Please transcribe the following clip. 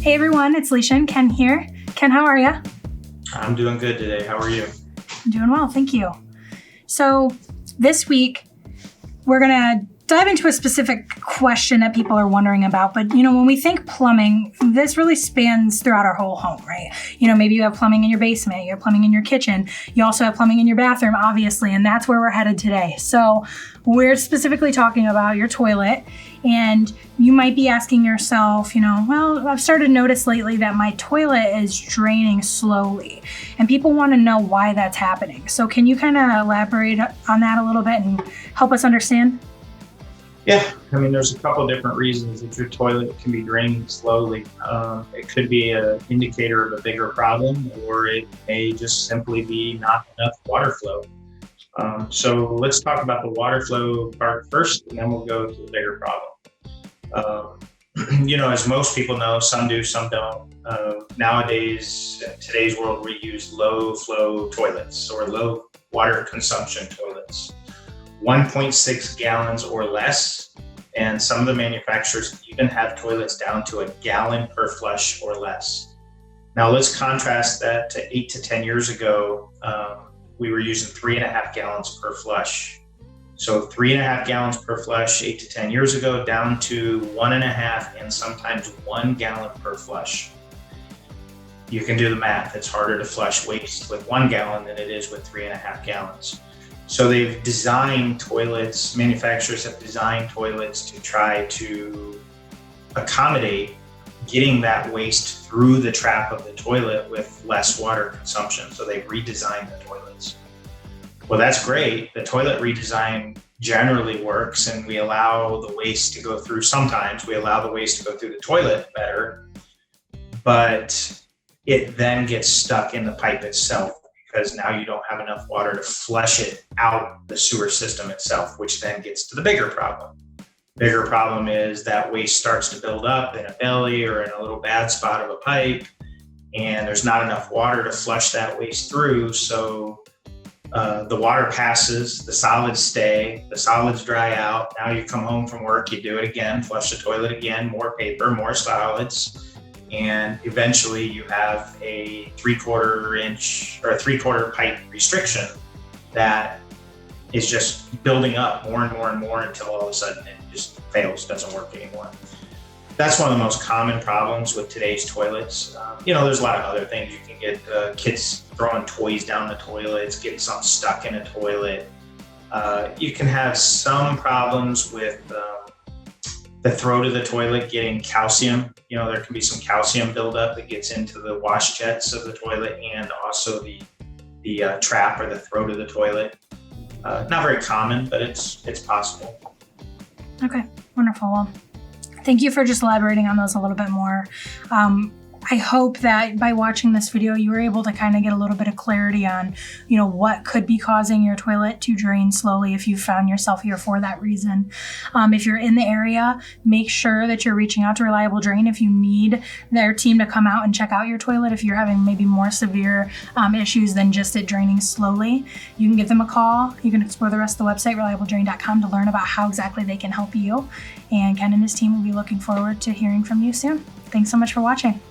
Hey everyone, it's Leisha and Ken here. Ken, how are you? I'm doing good today. How are you? I'm doing well, thank you. So this week, we're going to dive into a specific question that people are wondering about. But, when we think plumbing, this really spans throughout our whole home, right? Maybe you have plumbing in your basement, you have plumbing in your kitchen, you also have plumbing in your bathroom, obviously, and that's where we're headed today. So we're specifically talking about your toilet, and you might be asking yourself, well, I've started to notice lately that my toilet is draining slowly, and people want to know why that's happening. So can you kind of elaborate on that a little bit and help us understand? Yeah, there's a couple different reasons that your toilet can be draining slowly. It could be an indicator of a bigger problem, or it may just simply be not enough water flow. So let's talk about the water flow part first, and then we'll go to the bigger problem. As most people know, some do, some don't. Nowadays, in today's world, we use low flow toilets or low water consumption toilets. 1.6 gallons or less, and some of the manufacturers even have toilets down to a gallon per flush or less. Now let's contrast that to 8 to 10 years ago. We were using 3.5 gallons per flush. So 3.5 gallons per flush 8 to 10 years ago, down to 1.5 and sometimes 1 gallon per flush. You can do the math. It's harder to flush waste with 1 gallon than it is with 3.5 gallons. So they've designed toilets, manufacturers have designed toilets to try to accommodate getting that waste through the trap of the toilet with less water consumption. So they've redesigned the toilets. Well, that's great. The toilet redesign generally works, and we allow the waste to go through. Sometimes we allow the waste to go through the toilet better, but it then gets stuck in the pipe itself, because now you don't have enough water to flush it out the sewer system itself, which then gets to the bigger problem. Bigger problem is that waste starts to build up in a belly or in a little bad spot of a pipe, and there's not enough water to flush that waste through. So the water passes, the solids stay, the solids dry out. Now you come home from work, you do it again, flush the toilet again, more paper, more solids. And eventually you have a 3/4 inch or a 3/4 pipe restriction that is just building up more and more and more until all of a sudden it just fails, doesn't work anymore. That's one of the most common problems with today's toilets. There's a lot of other things. You can get kids throwing toys down the toilets, getting something stuck in a toilet. You can have some problems with the throat of the toilet getting calcium. There can be some calcium buildup that gets into the wash jets of the toilet and also the trap or the throat of the toilet. Not very common, but it's possible. Okay, wonderful. Well, thank you for just elaborating on those a little bit more. I hope that by watching this video, you were able to kind of get a little bit of clarity on, what could be causing your toilet to drain slowly if you found yourself here for that reason. If you're in the area, make sure that you're reaching out to Reliable Drain if you need their team to come out and check out your toilet. If you're having maybe more severe issues than just it draining slowly, you can give them a call. You can explore the rest of the website, reliabledrain.com, to learn about how exactly they can help you. And Ken and his team will be looking forward to hearing from you soon. Thanks so much for watching.